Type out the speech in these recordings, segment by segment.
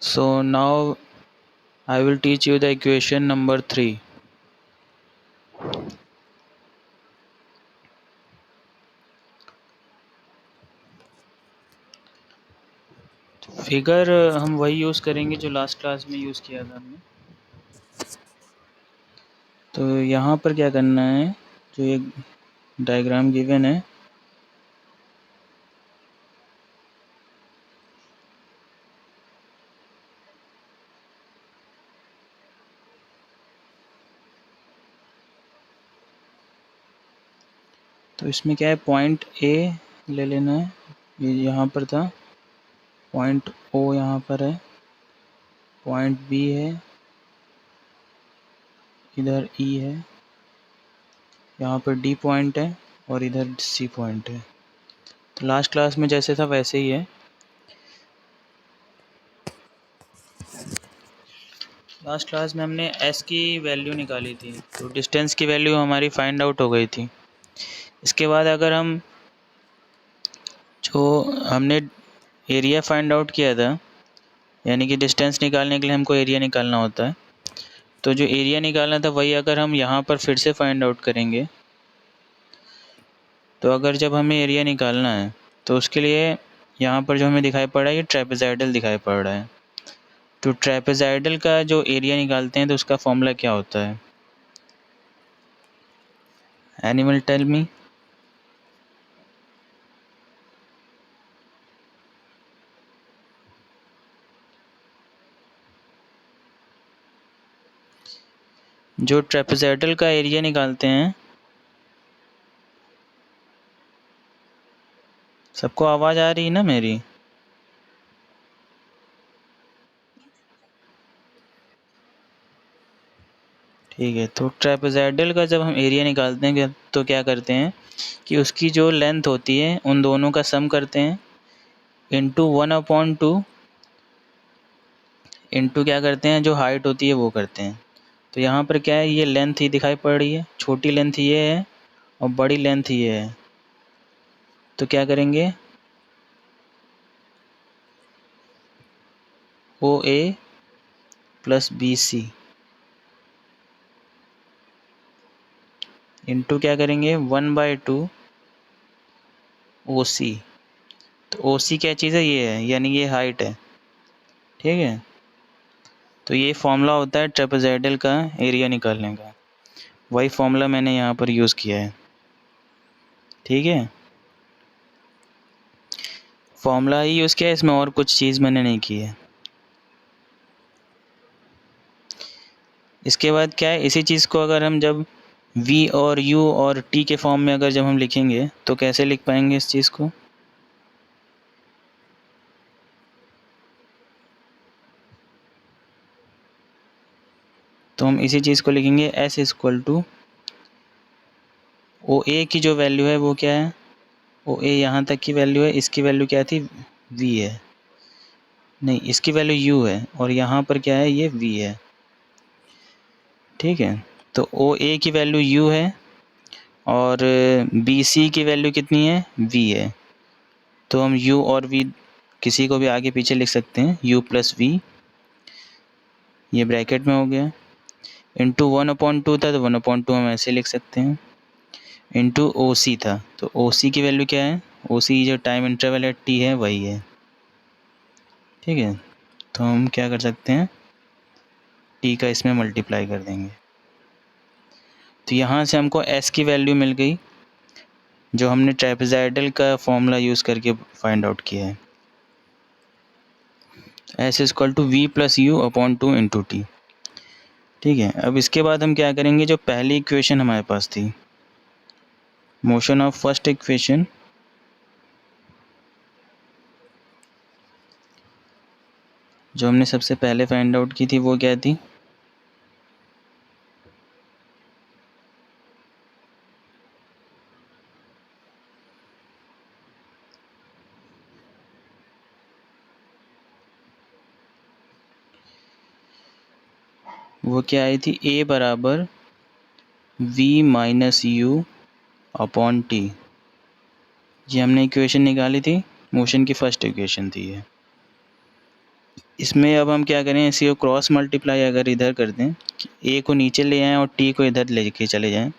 So now I will teach you the equation number 3. Figure हम वही use करेंगे जो लास्ट क्लास में यूज़ किया था हमने। तो यहाँ पर क्या करना है, जो ये डायग्राम गिवन है, तो इसमें क्या है, पॉइंट ए ले लेना है, ये यहाँ पर था, पॉइंट ओ यहाँ पर है, पॉइंट बी है, इधर ई है, यहाँ पर डी पॉइंट है और इधर सी पॉइंट है। तो लास्ट क्लास में जैसे था वैसे ही है। लास्ट क्लास में हमने एस की वैल्यू निकाली थी, तो डिस्टेंस की वैल्यू हमारी फाइंड आउट हो गई थी। इसके बाद अगर हम जो हमने एरिया फाइंड आउट किया था, यानी कि डिस्टेंस निकालने के लिए हमको एरिया निकालना होता है, तो जो एरिया निकालना था वही अगर हम यहाँ पर फिर से फाइंड आउट करेंगे, तो अगर जब हमें एरिया निकालना है तो उसके लिए यहाँ पर जो हमें दिखाई पड़ रहा है, ये ट्रेपेज़ाइडल दिखाई पड़ रहा है। तो ट्रेपेज़ाइडल का जो एरिया निकालते हैं तो उसका फॉर्मूला क्या होता है? Animal tell me. जो ट्रेपेज़ाइडल का एरिया निकालते हैं, सबको आवाज़ आ रही है ना मेरी? ठीक है, तो ट्रेपेज़ाइडल का जब हम एरिया निकालते हैं तो क्या करते हैं कि उसकी जो लेंथ होती है उन दोनों का सम करते हैं, इंटू 1/2 इंटू क्या करते हैं, जो हाइट होती है वो करते हैं। तो यहाँ पर क्या है, ये लेंथ ही दिखाई पड़ रही है, छोटी लेंथ ये है और बड़ी लेंथ ये है। तो क्या करेंगे, ओ ए प्लस बी सी इंटू क्या करेंगे, 1/2 ओ सी। तो ओ सी क्या चीज़ है, ये है, यानी ये हाइट है। ठीक है, तो ये फॉर्मूला होता है ट्रेपेज़ाइडल का एरिया निकालने का, वही फॉर्मूला मैंने यहाँ पर यूज़ किया है। ठीक है, फॉर्मूला ही यूज़ किया है, इसमें और कुछ चीज़ मैंने नहीं की है। इसके बाद क्या है, इसी चीज़ को अगर हम जब v और u और t के फॉर्म में अगर जब हम लिखेंगे तो कैसे लिख पाएंगे इस चीज़ को? तो हम इसी चीज़ को लिखेंगे s इक्वल टू ओ ए की जो वैल्यू है वो क्या है, ओ ए यहाँ तक की वैल्यू है, इसकी वैल्यू क्या थी, v है, नहीं इसकी वैल्यू u है और यहाँ पर क्या है, ये v है। ठीक है, तो ओ ए की वैल्यू u है और बी सी की वैल्यू कितनी है, v है। तो हम u और v किसी को भी आगे पीछे लिख सकते हैं, u प्लस v, ये ब्रैकेट में हो गया, इंटू 1/2 था तो 1/2 हम ऐसे लिख सकते हैं, इंटू ओ सी था, तो ओ सी की वैल्यू क्या है, ओ सी जो टाइम इंटरवल है टी है वही है। ठीक है, तो हम क्या कर सकते हैं, टी का इसमें मल्टीप्लाई कर देंगे। तो यहाँ से हमको एस की वैल्यू मिल गई जो हमने ट्रेपेज़ाइडल का फॉर्मूला यूज़ करके फाइंड आउट किया है, S equal to V plus U upon 2 into T. ठीक है, अब इसके बाद हम क्या करेंगे, जो पहली इक्वेशन हमारे पास थी, मोशन ऑफ फर्स्ट इक्वेशन, जो हमने सबसे पहले फाइंड आउट की थी वो क्या थी, वो क्या आई थी, a बराबर v minus you upon T. ये हमने इक्वेशन निकाली थी, मोशन की फर्स्ट इक्वेशन थी ये। इसमें अब हम क्या करें, इसी को क्रॉस मल्टीप्लाई अगर इधर कर दें, ए को नीचे ले आएँ और टी को इधर लेके चले जाएं,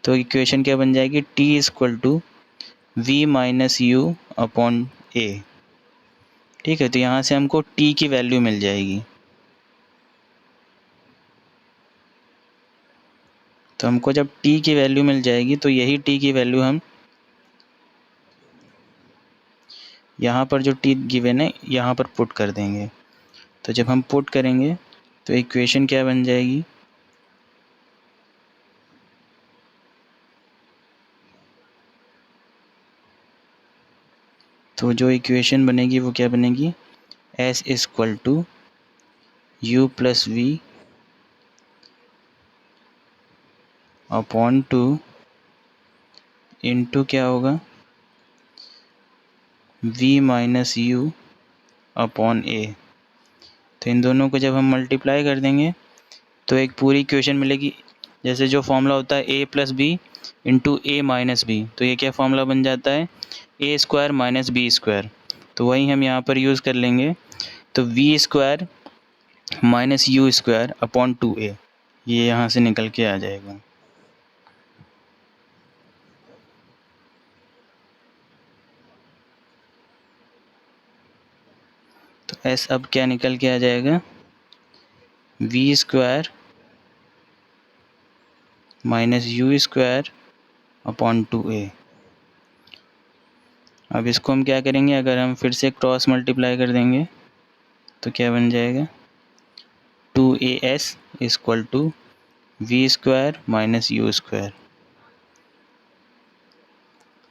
तो इक्वेशन क्या बन जाएगी, t is equal to we minus you upon a. ठीक है, तो यहाँ से हमको टी की वैल्यू मिल जाएगी। तो हमको जब टी की वैल्यू मिल जाएगी तो यही टी की वैल्यू हम यहाँ पर जो टी गिवन है यहाँ पर पुट कर देंगे। तो जब हम पुट करेंगे तो इक्वेशन क्या बन जाएगी, तो जो इक्वेशन बनेगी वो क्या बनेगी, S is equal to U plus V upon two into क्या होगा, V minus you upon A. तो इन दोनों को जब हम मल्टीप्लाई कर देंगे तो एक पूरी इक्वेशन मिलेगी। जैसे जो फॉर्मूला होता है a plus b into a minus b, तो ये क्या फॉर्मूला बन जाता है, a square minus b square. तो वही हम यहाँ पर यूज़ कर लेंगे। तो v square minus you square upon two a, ये यहाँ से निकल के आ जाएगा। तो एस अब क्या निकल के आ जाएगा, we square minus you square upon two a. अब इसको हम क्या करेंगे, अगर हम फिर से क्रॉस मल्टीप्लाई कर देंगे तो क्या बन जाएगा, two A S equal to V square minus you square.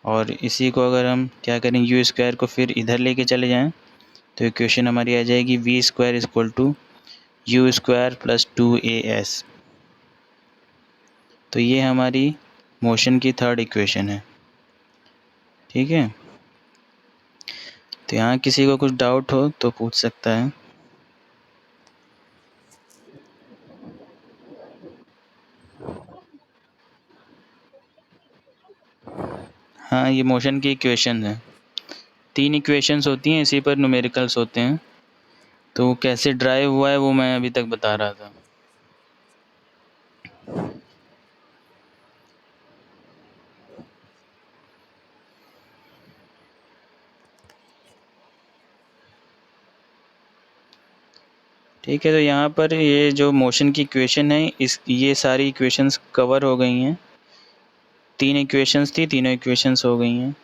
और इसी को अगर हम क्या करें, यू स्क्वायर को फिर इधर लेके चले जाएं तो इक्वेशन हमारी आ जाएगी V square equal to U square plus two A S. तो ये हमारी मोशन की थर्ड इक्वेशन है। ठीक है, तो यहाँ किसी को कुछ डाउट हो तो पूछ सकता है। हाँ, ये मोशन की इक्वेशन है। 3 इक्वेशंस होती हैं, इसी पर न्यूमेरिकल्स होते हैं। तो कैसे ड्राइव हुआ है वो मैं अभी तक बता रहा था। ठीक है, तो यहाँ पर ये जो मोशन की इक्वेशन है, ये सारी इक्वेशंस कवर हो गई हैं। 3 इक्वेशंस थी, तीनों इक्वेशंस हो गई हैं।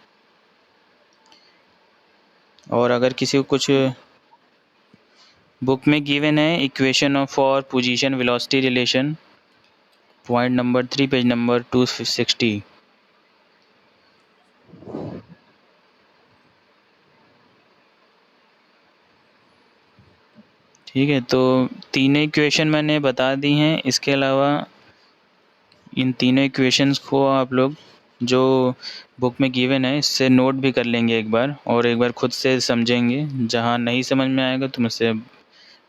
और अगर किसी को कुछ बुक में गिवन है equation of for position velocity relation, point number 3 page number 260। ठीक है, तो तीनों इक्वेशन मैंने बता दी हैं। इसके अलावा इन तीनों इक्वेशंस को आप लोग जो बुक में गिवन है इससे नोट भी कर लेंगे एक बार, और एक बार खुद से समझेंगे। जहाँ नहीं समझ में आएगा तो मुझसे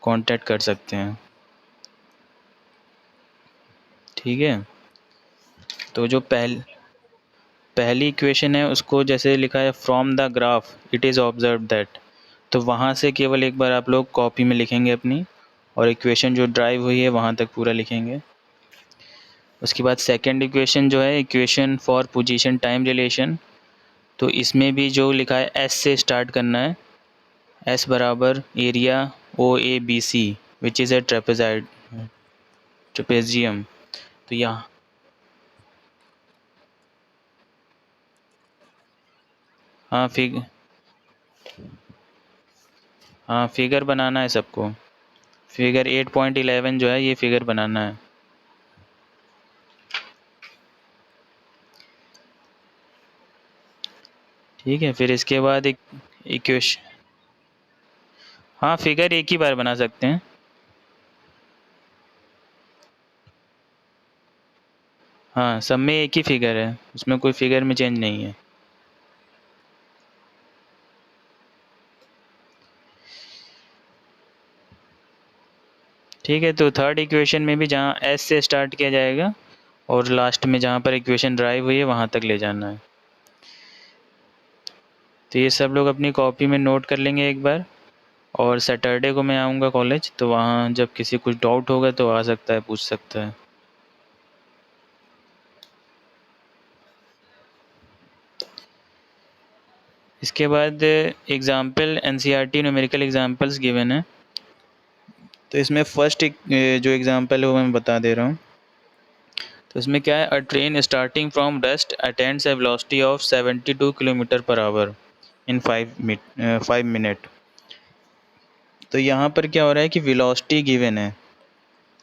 कांटेक्ट कर सकते हैं। ठीक है, तो जो पहली इक्वेशन है उसको जैसे लिखा है from the graph it is observe that, तो वहाँ से केवल एक बार आप लोग कॉपी में लिखेंगे अपनी, और इक्वेशन जो ड्राइव हुई है वहाँ तक पूरा लिखेंगे। उसके बाद सेकंड इक्वेशन जो है equation for position time relation, तो इसमें भी जो लिखा है एस से स्टार्ट करना है। एस बराबर area O A B C which is a trapezium. तो यहाँ हाँ फिगर बनाना है सबको। फिगर 8.11 जो है ये फिगर बनाना है। ठीक है, फिर इसके बाद एक इक्वेशन, हाँ फिगर एक ही बार बना सकते हैं। हाँ, सब में एक ही फिगर है, उसमें कोई फिगर में चेंज नहीं है। ठीक है, तो थर्ड इक्वेशन में भी जहाँ एस से स्टार्ट किया जाएगा और लास्ट में जहाँ पर इक्वेशन ड्राइव हुई है वहाँ तक ले जाना है। तो ये सब लोग अपनी कॉपी में नोट कर लेंगे एक बार, और सैटरडे को मैं आऊँगा कॉलेज, तो वहाँ जब किसी कुछ डाउट होगा तो आ सकता है, पूछ सकता है। इसके बाद example NCERT numerical examples given है। तो इसमें फर्स्ट एक जो एग्ज़ाम्पल है वो मैं बता दे रहा हूँ। तो इसमें क्या है, अ train starting from rest attends A velocity of 72 kilometre per hour in 5 minute. तो यहाँ पर क्या हो रहा है कि वेलोसिटी गिवन है,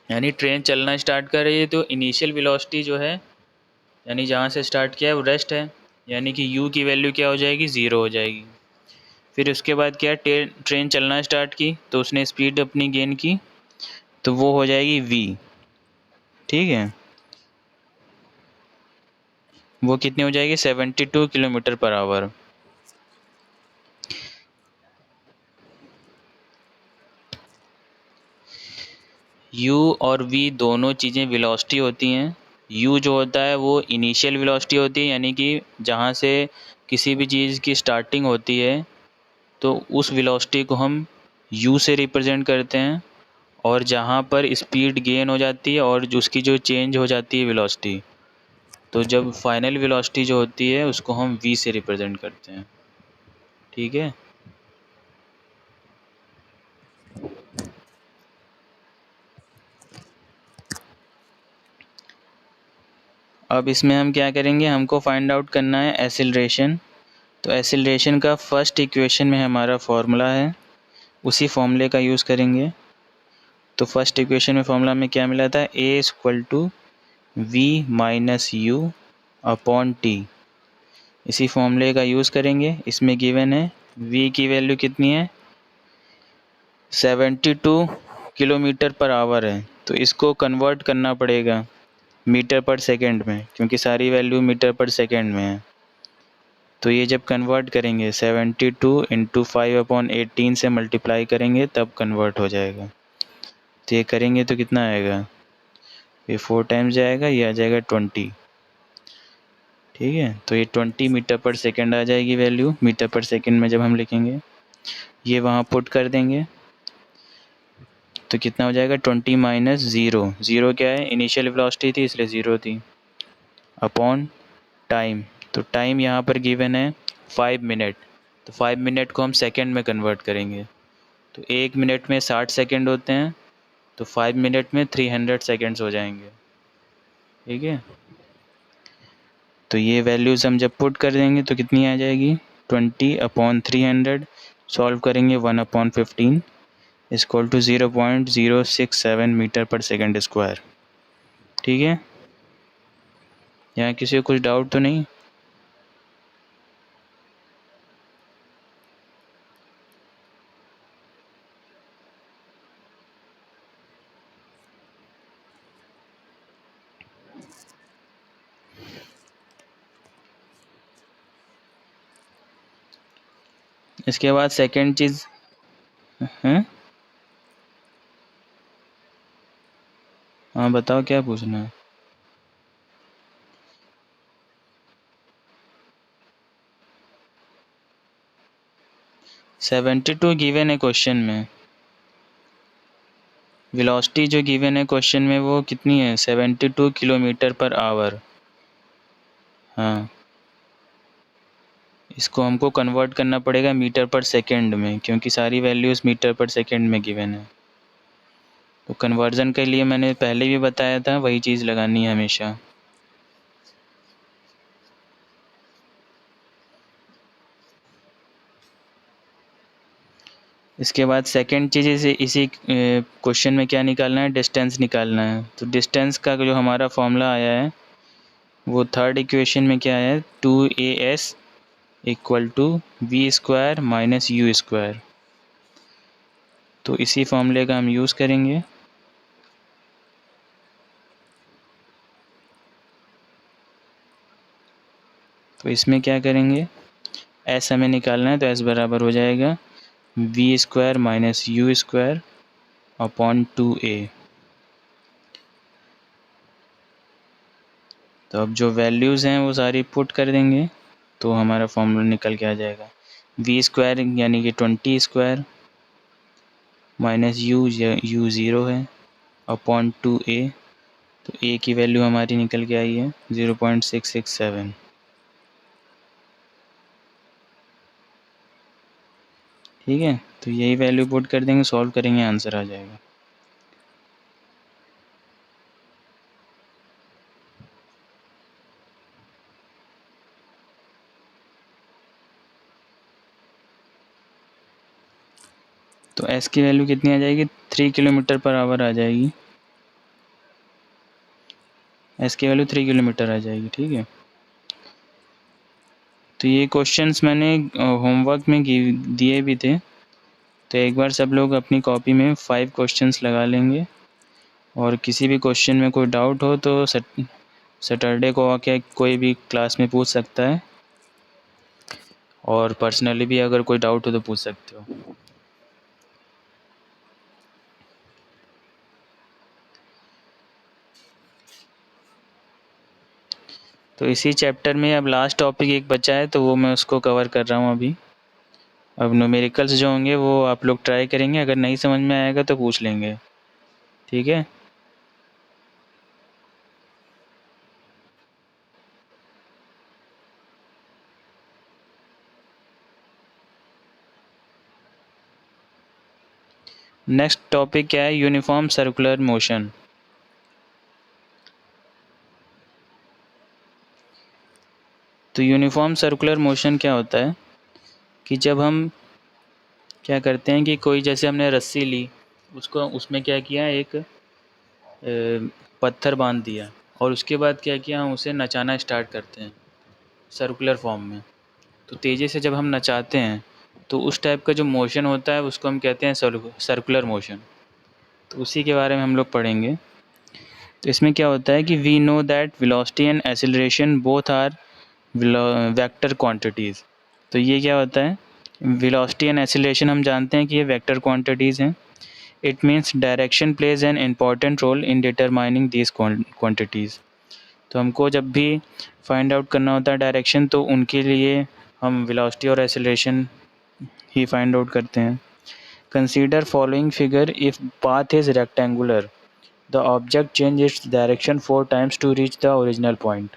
यानी ट्रेन चलना स्टार्ट कर रही है, तो इनिशियल वेलोसिटी जो है, यानी जहाँ से स्टार्ट किया है वो रेस्ट है, यानी कि u की वैल्यू क्या हो जाएगी, 0 हो जाएगी। फिर उसके बाद क्या, ट्रेन चलना स्टार्ट की तो उसने स्पीड अपनी गेन की, तो वो हो जाएगी v। ठीक है, वो कितनी हो जाएगी, 72 किलोमीटर पर आवर। u और v दोनों चीज़ें वेलोसिटी होती हैं। u जो होता है वो इनिशियल वेलोसिटी होती है, यानी कि जहाँ से किसी भी चीज़ की स्टार्टिंग होती है, तो उस वेलोसिटी को हम u से रिप्रेजेंट करते हैं। और जहाँ पर स्पीड गेन हो जाती है और उसकी जो चेंज हो जाती है वेलोसिटी, तो जब फाइनल वेलोसिटी जो होती है उसको हम v से रिप्रेजेंट करते हैं। ठीक है, अब इसमें हम क्या करेंगे, हमको फाइंड आउट करना है एसिलरेशन। तो एसिलरेशन का फर्स्ट इक्वेशन में हमारा फॉर्मूला है, उसी फॉर्मूले का यूज़ करेंगे। तो फर्स्ट इक्वेशन में फॉर्मूला में क्या मिला था, a equal to we minus you upon T. इसी फॉर्मूले का यूज़ करेंगे। इसमें गिवन है v की वैल्यू कितनी है, 72 किलोमीटर पर आवर है, तो इसको कन्वर्ट करना पड़ेगा मीटर पर सेकंड में, क्योंकि सारी वैल्यू मीटर पर सेकंड में है। तो ये जब कन्वर्ट करेंगे 72 इंटू 5/18 से मल्टीप्लाई करेंगे तब कन्वर्ट हो जाएगा। तो ये करेंगे तो कितना आएगा, ये 4 टाइम्स जाएगा, ये आ जाएगा 20। ठीक है, तो ये 20 मीटर पर सेकंड आ जाएगी वैल्यू, मीटर पर सेकंड में जब हम लिखेंगे, ये वहाँ पुट कर देंगे तो कितना हो जाएगा, 20 माइनस ज़ीरो, ज़ीरो क्या है, इनिशियल वेलोसिटी थी इसलिए ज़ीरो थी, अपॉन टाइम। तो टाइम यहाँ पर गिवन है 5 मिनट, तो 5 मिनट को हम सेकंड में कन्वर्ट करेंगे। तो 1 मिनट में 60 सेकंड होते हैं, तो 5 मिनट में 300 सेकंड्स हो जाएंगे। ठीक है, तो ये वैल्यूज़ हम जब पुट कर देंगे तो कितनी आ जाएगी, 20/300, सॉल्व करेंगे 1/15 इक्वल टू 0.067 मीटर पर सेकंड स्क्वायर। ठीक है, यहाँ किसी को कुछ डाउट तो नहीं। इसके बाद सेकंड चीज़ है, हाँ बताओ क्या पूछना है। 72 गिवन है क्वेश्चन में, वेलोसिटी जो गिवन है क्वेश्चन में वो कितनी है, 72 किलोमीटर पर आवर। हाँ, इसको हमको कन्वर्ट करना पड़ेगा मीटर पर सेकंड में, क्योंकि सारी वैल्यूज़ मीटर पर सेकंड में गिवन है। तो कन्वर्जन के लिए मैंने पहले भी बताया था, वही चीज़ लगानी है हमेशा। इसके बाद सेकंड चीज़ इसी क्वेश्चन में क्या निकालना है, डिस्टेंस निकालना है। तो डिस्टेंस का जो हमारा फॉर्मूला आया है वो थर्ड इक्वेशन में क्या है, 2as equal to V square minus you square. तो इसी फॉर्मूले का हम यूज़ करेंगे। तो इसमें क्या करेंगे, s हमें निकालना है, तो s बराबर हो जाएगा we square minus you square upon 2a। तो अब जो वैल्यूज़ हैं वो सारी पुट कर देंगे तो हमारा फॉर्मूला निकल के आ जाएगा, वी स्क्वायर यानी कि 20 स्क्वायर माइनस यू ज़ीरो है अपॉन 2a, तो a की वैल्यू हमारी निकल के आई है 0.667। ठीक है, तो यही वैल्यू पुट कर देंगे, सॉल्व करेंगे, आंसर आ जाएगा। तो s की वैल्यू कितनी आ जाएगी, 3 किलोमीटर पर आवर आ जाएगी। s की वैल्यू 3 किलोमीटर आ जाएगी। ठीक है, तो ये क्वेश्चंस मैंने होमवर्क में दिए भी थे, तो एक बार सब लोग अपनी कॉपी में 5 क्वेश्चंस लगा लेंगे, और किसी भी क्वेश्चन में कोई डाउट हो तो सैटरडे को आके कोई भी क्लास में पूछ सकता है, और पर्सनली भी अगर कोई डाउट हो तो पूछ सकते हो। तो इसी चैप्टर में अब लास्ट टॉपिक एक बचा है, तो वो मैं उसको कवर कर रहा हूँ अभी। अब न्यूमेरिकल्स जो होंगे वो आप लोग ट्राई करेंगे, अगर नहीं समझ में आएगा तो पूछ लेंगे। ठीक है, नेक्स्ट टॉपिक क्या है, यूनिफॉर्म सर्कुलर मोशन। तो यूनिफॉर्म सर्कुलर मोशन क्या होता है कि जब हम क्या करते हैं कि कोई, जैसे हमने रस्सी ली, उसको उसमें क्या किया, एक पत्थर बांध दिया, और उसके बाद क्या किया, हम उसे नचाना स्टार्ट करते हैं सर्कुलर फॉर्म में। तो तेज़ी से जब हम नचाते हैं तो उस टाइप का जो मोशन होता है उसको हम कहते हैं सर्कुलर मोशन। तो उसी के बारे में हम लोग पढ़ेंगे। तो इसमें क्या होता है कि we know that velocity and acceleration both are vector quantities. तो ये क्या होता है, वेलोसिटी एंड एक्सेलरेशन हम जानते हैं कि ये वेक्टर क्वांटिटीज़ हैं। It means direction plays an important role in determining these quantities. तो हमको जब भी फाइंड आउट करना होता है डायरेक्शन, तो उनके लिए हम वेलोसिटी और एक्सेलरेशन ही फाइंड आउट करते हैं। Consider following figure, if path is rectangular the object change its direction 4 times to reach the original point.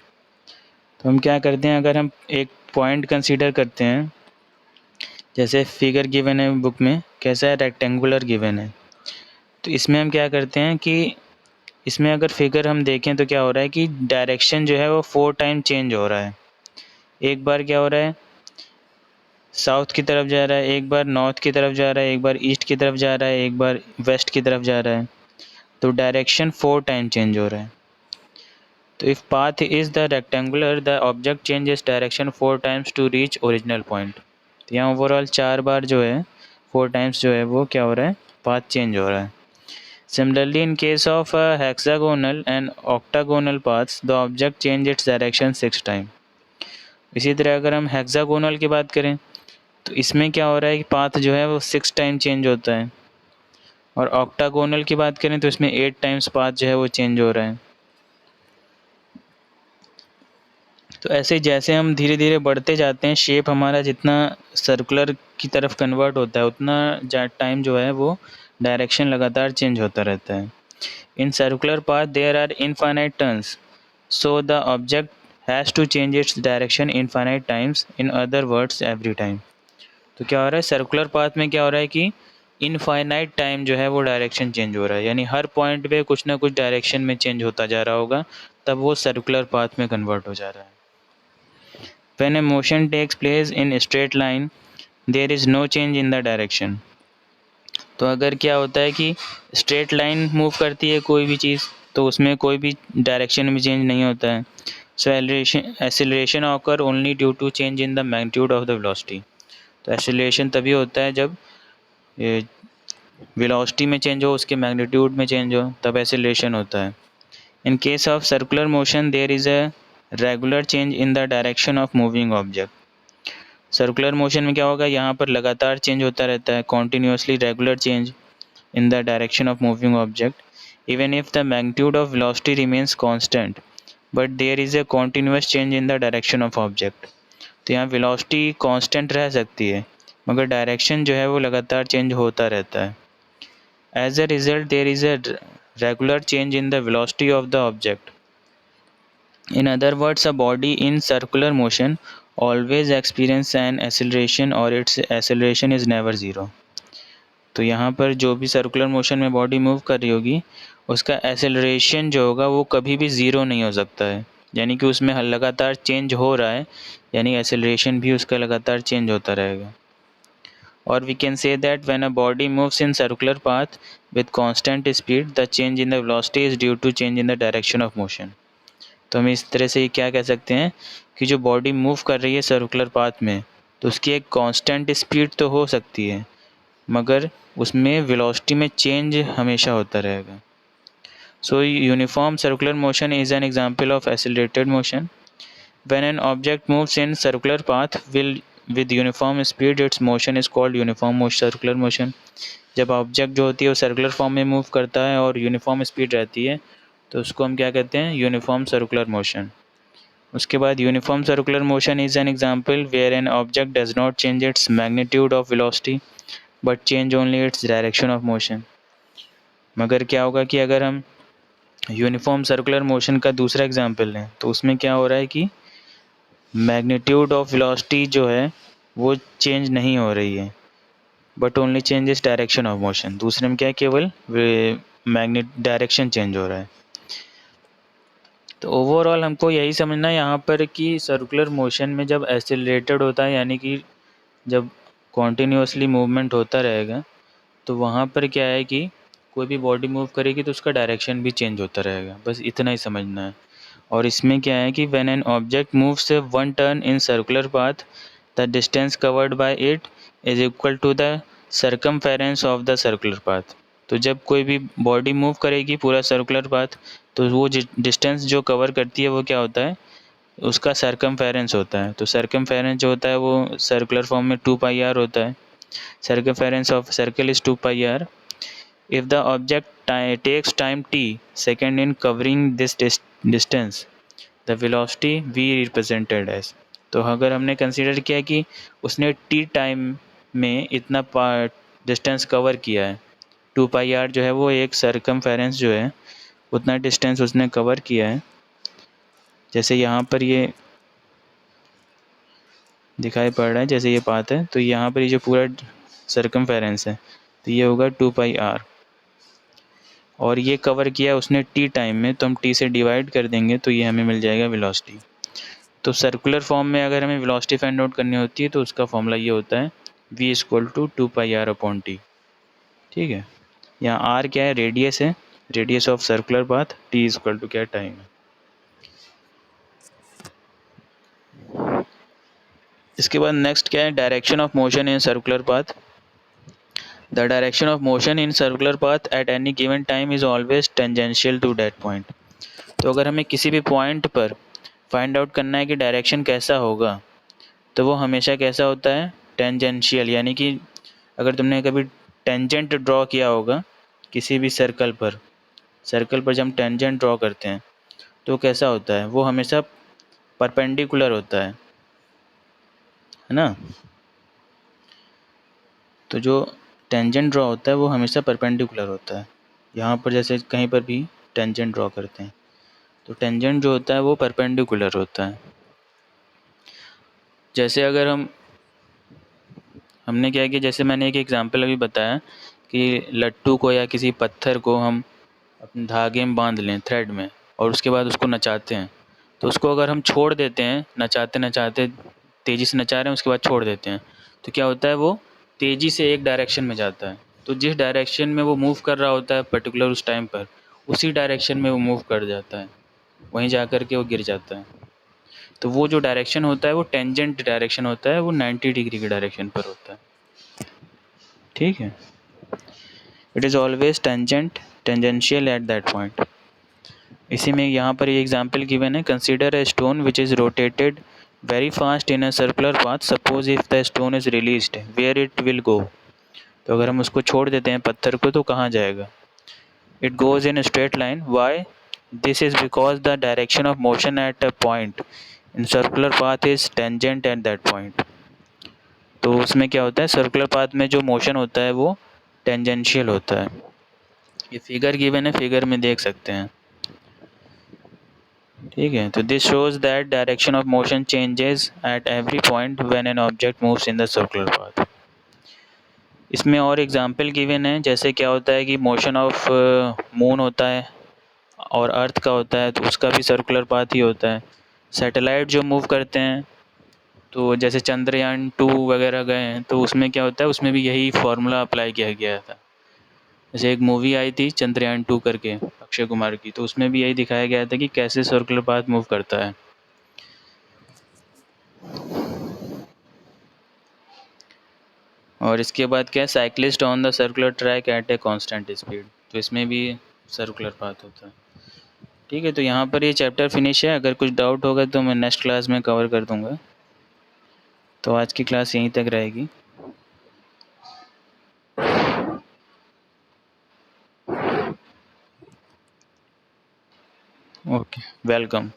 तो हम क्या करते हैं, अगर हम एक पॉइंट कंसीडर करते हैं, जैसे फिगर गिवन है बुक में, कैसा है, रेक्टेंगुलर गिवन है। तो इसमें हम क्या करते हैं कि इसमें अगर फिगर हम देखें तो क्या हो रहा है कि डायरेक्शन जो है वो 4 टाइम चेंज हो रहा है। एक बार क्या हो रहा है, साउथ की तरफ जा रहा है, एक बार नॉर्थ की तरफ जा रहा है, एक बार ईस्ट की तरफ जा रहा है, एक बार वेस्ट की तरफ जा रहा है। तो डायरेक्शन 4 टाइम चेंज हो रहा है। तो if path is the rectangular the object changes direction 4 times to reach original point. तो यहाँ ओवरऑल 4 बार जो है, 4 टाइम्स जो है वो क्या हो रहा है, पाथ चेंज हो रहा है। Similarly, in case of a hexagonal and octagonal paths, the object change its direction 6 time. इसी तरह अगर हम हेक्सागोनल की बात करें तो इसमें क्या हो रहा है कि पाथ जो है वो 6 टाइम चेंज होता है, और ऑक्टागोनल की बात करें तो इसमें 8 टाइम्स पाथ जो है वो चेंज हो रहा है। तो ऐसे जैसे हम धीरे धीरे बढ़ते जाते हैं, शेप हमारा जितना सर्कुलर की तरफ कन्वर्ट होता है, उतना टाइम जो है वो डायरेक्शन लगातार चेंज होता रहता है। In circular path there are infinite turns, so the object has to change its direction infinite times, in other words every time। तो क्या हो रहा है, सर्कुलर पाथ में क्या हो रहा है कि इनफाइनाइट टाइम जो है वो डायरेक्शन चेंज हो रहा है, यानी हर पॉइंट पे कुछ ना कुछ डायरेक्शन में चेंज होता जा रहा होगा, तब वो सर्कुलर पाथ में कन्वर्ट हो जा रहा है। When a motion takes place in a straight line, there is no change in the direction। तो अगर क्या होता है कि स्ट्रेट लाइन मूव करती है कोई भी चीज़, तो उसमें कोई भी डायरेक्शन में चेंज नहीं होता है। So acceleration occur only due to change in the magnitude of the velocity. तो एक्सेलरेशन तभी होता है जब वेलोसिटी में चेंज हो, उसके मैग्नीट्यूड में चेंज हो, तब एक्सेलरेशन होता है। In case of circular motion there is a regular change in the direction of moving object. Circular motion में क्या होगा, यहाँ पर लगातार चेंज होता रहता है, continuously regular change in the direction of moving object, even if the magnitude of velocity remains constant, but there is a continuous change in the direction of object। तो यहाँ velocity constant रह सकती है, मगर direction जो है वो लगातार चेंज होता रहता है। As a result, there is a regular change in the velocity of the object. In other words, a body in circular motion always experience an acceleration or its acceleration is never zero. तो यहाँ पर जो भी circular motion में body move कर रही होगी उसका एसेलरेशन जो होगा वो कभी भी ज़ीरो नहीं हो सकता है, यानी कि उसमें लगातार चेंज हो रहा है, यानी एसेलरेशन भी उसका लगातार चेंज होता रहेगा. और we can say that when a body moves in circular path with constant speed the change in the velocity is due to change in the direction of motion. तो हम इस तरह से क्या कह सकते हैं कि जो बॉडी मूव कर रही है सर्कुलर पाथ में तो उसकी एक कांस्टेंट स्पीड तो हो सकती है मगर उसमें वेलोसिटी में चेंज हमेशा होता रहेगा. सो uniform circular motion is an example of accelerated motion. When an object moves in circular path with uniform speed it's motion is called uniform circular motion. जब ऑब्जेक्ट जो होती है वो सर्कुलर फॉर्म में मूव करता है और यूनिफॉर्म स्पीड रहती है तो उसको हम क्या कहते हैं, यूनिफॉर्म सर्कुलर मोशन. उसके बाद uniform circular motion is an example where an object does not change its magnitude of velocity but change only its direction of motion. मगर क्या होगा कि अगर हम यूनिफॉर्म सर्कुलर मोशन का दूसरा एग्जांपल लें तो उसमें क्या हो रहा है कि मैग्नीट्यूड ऑफ वेलोसिटी जो है वो चेंज नहीं हो रही है but only changes direction of motion. दूसरे में क्या है, केवल मैग्नेट डायरेक्शन चेंज हो रहा है. तो ओवरऑल हमको यही समझना है यहाँ पर कि सर्कुलर मोशन में जब एक्सेलरेटेड होता है यानी कि जब कॉन्टीन्यूसली मूवमेंट होता रहेगा तो वहाँ पर क्या है कि कोई भी बॉडी मूव करेगी तो उसका डायरेक्शन भी चेंज होता रहेगा, बस इतना ही समझना है. और इसमें क्या है कि when an object moves one turn in circular path the distance covered by it is equal to the circumference of the circular path. तो जब कोई भी बॉडी मूव करेगी पूरा सर्कुलर पाथ तो वो डिस्टेंस जो कवर करती है वो क्या होता है, उसका सर्कमफेरेंस होता है. तो सर्कमफेरेंस जो होता है वो सर्कुलर फॉर्म में 2πr होता है. circumference of circle is 2πr. If the object takes time t second in covering this distance, the velocity v represented as. तो अगर हमने कंसीडर किया कि उसने t टाइम में इतना डिस्टेंस कवर किया है, 2πr जो है वो एक सर्कमफेरेंस जो है उतना डिस्टेंस उसने कवर किया है. जैसे यहाँ पर ये दिखाई पड़ रहा है, जैसे ये पाथ है तो यहाँ पर ये जो पूरा सर्कमफेरेंस है तो ये होगा 2πr और ये कवर किया उसने t टाइम में तो हम t से डिवाइड कर देंगे तो ये हमें मिल जाएगा वेलोसिटी. तो सर्कुलर फॉर्म में अगर हमें वेलोसिटी फाइंड आउट करनी होती है तो उसका फॉर्मूला ये होता है v = 2πr/t. ठीक है. यहाँ r क्या है, रेडियस है, radius of circular path, t = क्या टाइम है. इसके बाद नेक्स्ट क्या है, direction of motion in circular path. The direction of motion in circular path at any given time is always tangential to that point. तो अगर हमें किसी भी पॉइंट पर फाइंड आउट करना है कि डायरेक्शन कैसा होगा तो वो हमेशा कैसा होता है, टेंजेंशियल. यानी कि अगर तुमने कभी टेंजेंट ड्रॉ किया होगा किसी भी सर्कल पर जब हम टेंजेंट ड्रॉ करते हैं तो कैसा होता है, वो हमेशा परपेंडिकुलर होता है ना. तो जो टेंजेंट ड्रॉ होता है वो हमेशा परपेंडिकुलर होता है. यहाँ पर जैसे कहीं पर भी टेंजेंट ड्रॉ करते हैं तो टेंजेंट जो होता है वो परपेंडिकुलर होता है. जैसे अगर हमने क्या किया, जैसे मैंने एक एग्जांपल अभी बताया कि लट्टू को या किसी पत्थर को हम अपने धागे में बांध लें, थ्रेड में, और उसके बाद उसको नचाते हैं तो उसको अगर हम छोड़ देते हैं, नचाते नचाते तेज़ी से नचा रहे हैं उसके बाद छोड़ देते हैं तो क्या होता है, वो तेज़ी से एक डायरेक्शन में जाता है. तो जिस डायरेक्शन में वो मूव कर रहा होता है पर्टिकुलर उस टाइम पर उसी डायरेक्शन में वो मूव कर जाता है, वहीं जा कर के वो गिर जाता है. तो वो जो डायरेक्शन होता है वो टेंजेंट डायरेक्शन होता है, वो 90 डिग्री की डायरेक्शन पर होता है. ठीक है. It is always tangential at that point. इसी में यहाँ पर ये एग्जांपल गिवन है, consider a stone which is rotated very fast in a circular path. Suppose if the stone is released where it will go. तो अगर हम उसको छोड़ देते हैं पत्थर को तो कहाँ जाएगा, it goes in straight line. Why? This is because the direction of motion at a point in circular path is tangent at that point. तो उसमें क्या होता है, सर्कुलर पाथ में जो मोशन होता है वो टेंजेंशियल होता है. ये फिगर गिवन है, फिगर में देख सकते हैं। ठीक है, तो this shows that direction of motion changes at every point when an object moves in the circular path. इसमें और एग्जांपल गिवन है, जैसे क्या होता है कि मोशन ऑफ मून होता है और अर्थ का होता है, तो उसका भी सर्कुलर पाथ ही होता है। सैटेलाइट जो मूव करते हैं, तो जैसे चंद्रयान 2 वगैरह गए हैं, तो उसमें क्या होता है, उसमें भी यही फार्मूला अप्लाई किया गया था। जैसे एक मूवी आई थी चंद्रयान 2 करके अक्षय कुमार की, तो उसमें भी यही दिखाया गया था कि कैसे सर्कुलर पाथ मूव करता है। और इसके बाद क्या है, cyclist on the circular track at a constant speed, तो इसमें भी सर्कुलर पाथ होता है। ठीक है, तो यहाँ पर ये चैप्टर फिनिश है। अगर कुछ डाउट होगा तो मैं नेक्स्ट क्लास में कवर कर दूँगा। तो आज की क्लास यहीं तक रहेगी। Okay, welcome.